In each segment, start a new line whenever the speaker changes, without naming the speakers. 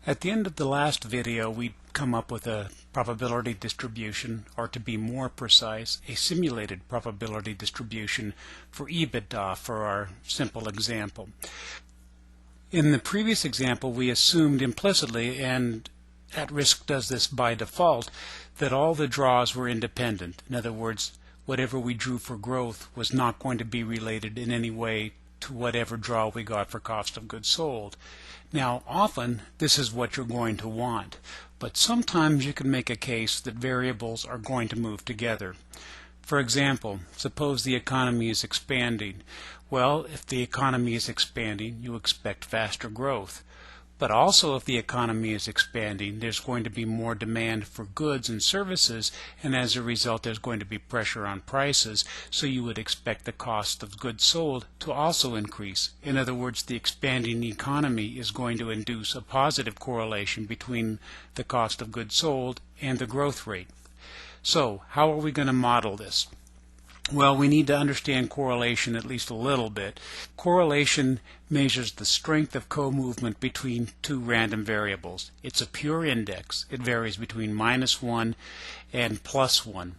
At the end of the last video, we come up with a probability distribution, or to be more precise, a simulated probability distribution for EBITDA for our simple example. In the previous example, we assumed implicitly, and at-risk does this by default, that all the draws were independent. In other words, whatever we drew for growth was not going to be related in any way to whatever draw we got for cost of goods sold. Now, often this is what you're going to want, but sometimes you can make a case that variables are going to move together. For example, suppose the economy is expanding. Well, if the economy is expanding, you expect faster growth. But also, if the economy is expanding, there's going to be more demand for goods and services, and as a result there's going to be pressure on prices, so you would expect the cost of goods sold to also increase. In other words, the expanding economy is going to induce a positive correlation between the cost of goods sold and the growth rate. So, how are we going to model this? Well, we need to understand correlation at least a little bit. Correlation measures the strength of co-movement between two random variables. It's a pure index. It varies between -1 and +1.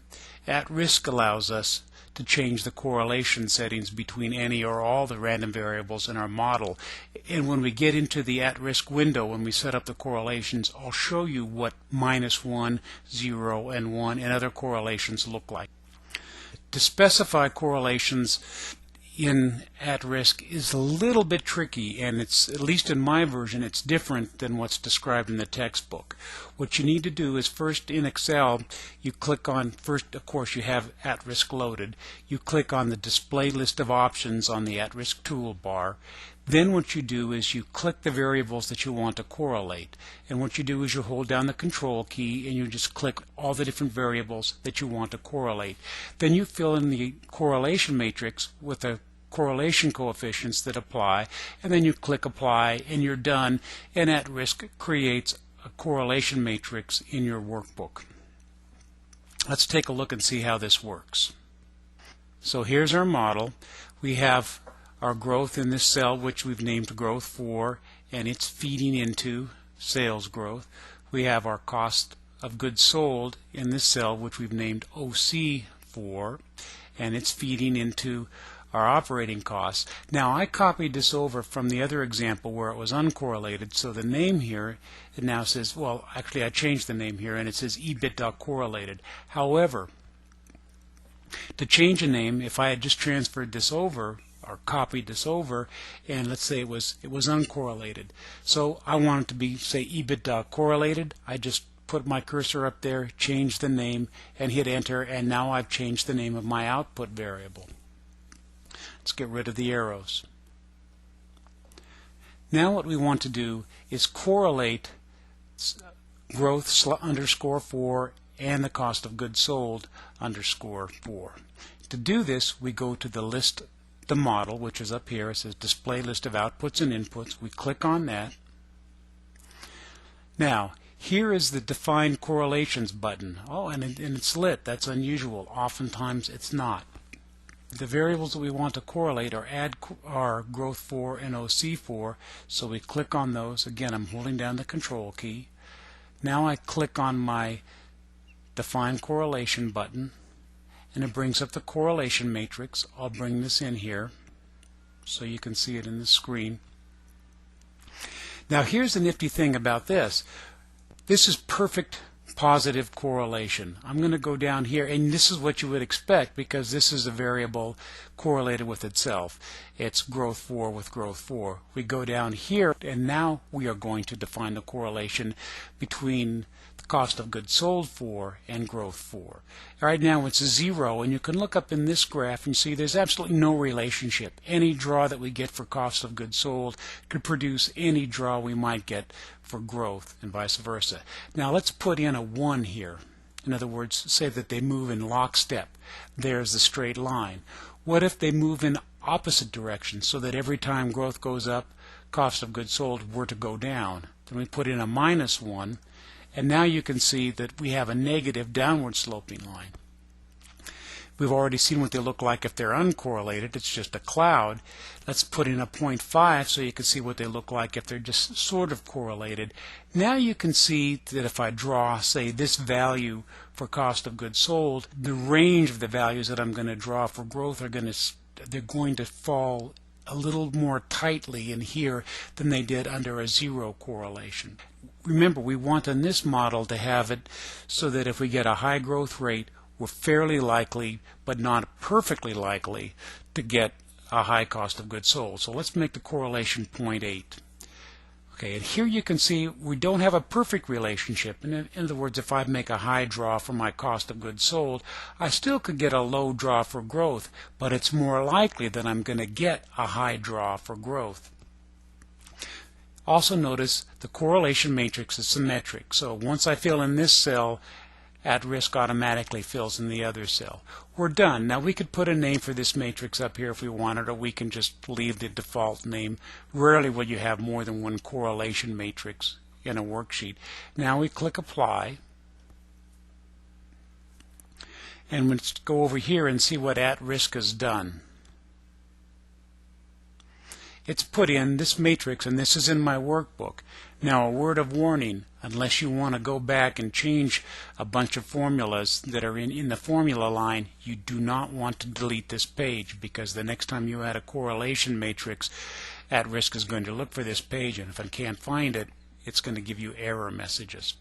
At-risk allows us to change the correlation settings between any or all the random variables in our model. And when we get into the at-risk window, when we set up the correlations, I'll show you what -1, 0, and 1 and other correlations look like. To specify correlations in at-risk is a little bit tricky, and it's, at least in my version, it's different than what's described in the textbook. What you need to do is first in Excel, you click on, first of course you have at-risk loaded, you click on the display list of options on the at-risk toolbar. Then what you do is you click the variables that you want to correlate, and what you do is you hold down the control key and you just click all the different variables that you want to correlate. Then you fill in the correlation matrix with the correlation coefficients that apply, and then you click apply and you're done, and at-risk creates a correlation matrix in your workbook. Let's take a look and see how this works. So here's our model. We have our growth in this cell, which we've named growth 4, and it's feeding into sales growth. We have our cost of goods sold in this cell, which we've named OC4, and it's feeding into our operating costs. Now, I copied this over from the other example where it was uncorrelated, so the name here, it now says, well, actually I changed the name here and it says EBITDA correlated. However, to change a name, if I had just transferred this over or copied this over, and let's say it was uncorrelated, so I want it to be, say, EBITDA correlated, I just put my cursor up there, change the name, and hit enter, and now I've changed the name of my output variable. Let's get rid of the arrows. Now what we want to do is correlate growth _4 and the cost of goods sold _4. To do this, we go to the list, the model, which is up here. It says display list of outputs and inputs. We click on that. Now, here is the define correlations button. Oh, and it's lit. That's unusual. Oftentimes it's not. The variables that we want to correlate are growth 4 and OC4, so we click on those. Again, I'm holding down the control key. Now I click on my define correlation button, and it brings up the correlation matrix. I'll bring this in here so you can see it in the screen. Now here's the nifty thing about this. This is perfect positive correlation. I'm going to go down here, and this is what you would expect because this is a variable correlated with itself. It's growth 4 with growth 4. We go down here, and now we are going to define the correlation between the cost of goods sold 4 and growth 4. Right now it's a 0, and you can look up in this graph and see there's absolutely no relationship. Any draw that we get for cost of goods sold could produce any draw we might get for growth, and vice versa. Now let's put in a 1 here. In other words, say that they move in lockstep. There's the straight line. What if they move in opposite directions, so that every time growth goes up, cost of goods sold were to go down? Then we put in a -1, and now you can see that we have a negative downward sloping line. We've already seen what they look like if they're uncorrelated. It's just a cloud. Let's put in a 0.5 so you can see what they look like if they're just sort of correlated. Now you can see that if I draw, say, this value for cost of goods sold, the range of the values that I'm going to draw for growth are going to fall a little more tightly in here than they did under a zero correlation. Remember, we want in this model to have it so that if we get a high growth rate, we're fairly likely, but not perfectly likely, to get a high cost of goods sold. So let's make the correlation 0.8. Okay, and here you can see we don't have a perfect relationship. In other words, if I make a high draw for my cost of goods sold, I still could get a low draw for growth, but it's more likely that I'm going to get a high draw for growth. Also notice the correlation matrix is symmetric. So once I fill in this cell, at risk automatically fills in the other cell. We're done. Now we could put a name for this matrix up here if we wanted, or we can just leave the default name. Rarely will you have more than one correlation matrix in a worksheet. Now we click Apply, and let's go over here and see what at risk has done. It's put in this matrix, and this is in my workbook. Now, a word of warning, unless you want to go back and change a bunch of formulas that are in the formula line, you do not want to delete this page, because the next time you add a correlation matrix, at risk is going to look for this page, and if it can't find it, it's going to give you error messages.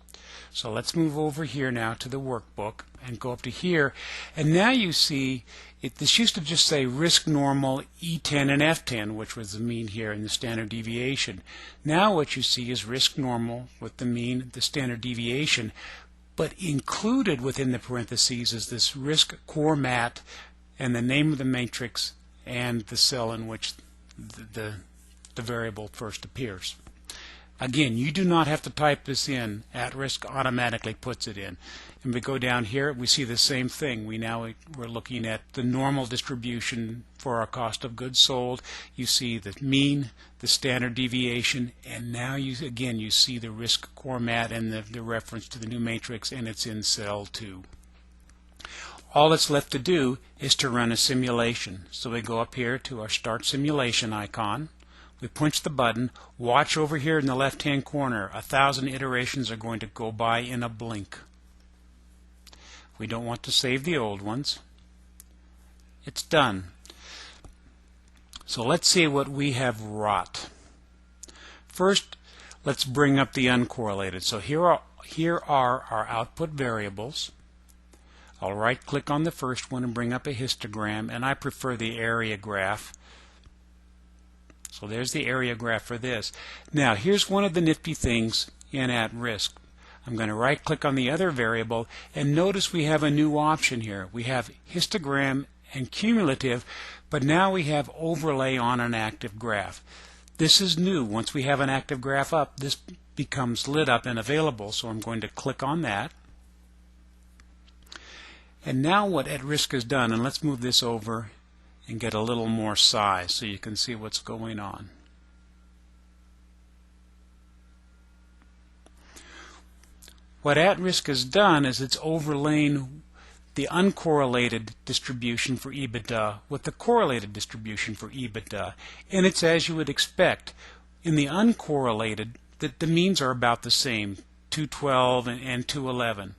So let's move over here now to the workbook and go up to here, and now you see this used to just say risk normal E10 and F10, which was the mean here and the standard deviation. Now what you see is risk normal with the mean, the standard deviation, but included within the parentheses is this risk core mat and the name of the matrix and the cell in which the variable first appears. Again, you do not have to type this in. At risk automatically puts it in. And we go down here, we see the same thing. We're looking at the normal distribution for our cost of goods sold. You see the mean, the standard deviation, and now you see the risk core mat and the reference to the new matrix, and it's in cell 2. All that's left to do is to run a simulation. So we go up here to our Start Simulation icon. We punch the button. Watch over here in the left-hand corner. 1,000 iterations are going to go by in a blink. We don't want to save the old ones. It's done. So let's see what we have wrought. First, let's bring up the uncorrelated. So here are our output variables. I'll right-click on the first one and bring up a histogram, and I prefer the area graph. So there's the area graph for this. Now here's one of the nifty things in at risk. I'm going to right click on the other variable, and notice we have a new option here. We have histogram and cumulative, but now we have overlay on an active graph. This is new. Once we have an active graph up, this becomes lit up and available, so I'm going to click on that. And now what at risk has done, and let's move this over and get a little more size so you can see what's going on. What at risk has done is it's overlain the uncorrelated distribution for EBITDA with the correlated distribution for EBITDA, and it's as you would expect. In the uncorrelated, the means are about the same, 212 and 211.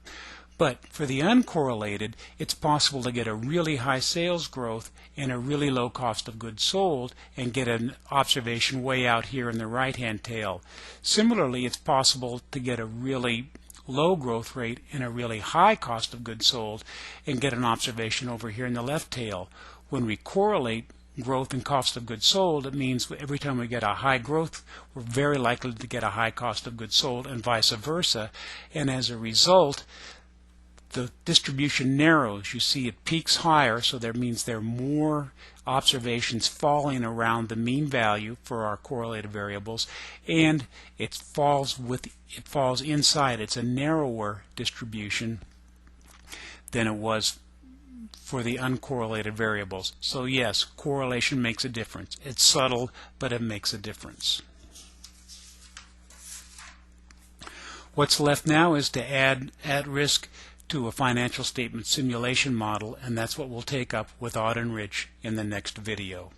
But for the uncorrelated, it's possible to get a really high sales growth and a really low cost of goods sold and get an observation way out here in the right-hand tail. Similarly, it's possible to get a really low growth rate and a really high cost of goods sold and get an observation over here in the left tail. When we correlate growth and cost of goods sold, it means every time we get a high growth, we're very likely to get a high cost of goods sold, and vice versa. And as a result, the distribution narrows. You see it peaks higher, so that means there are more observations falling around the mean value for our correlated variables, and it falls inside. It's a narrower distribution than it was for the uncorrelated variables. So yes, correlation makes a difference. It's subtle, but it makes a difference. What's left now is to add at risk to a financial statement simulation model, and that's what we'll take up with Odd and Rich in the next video.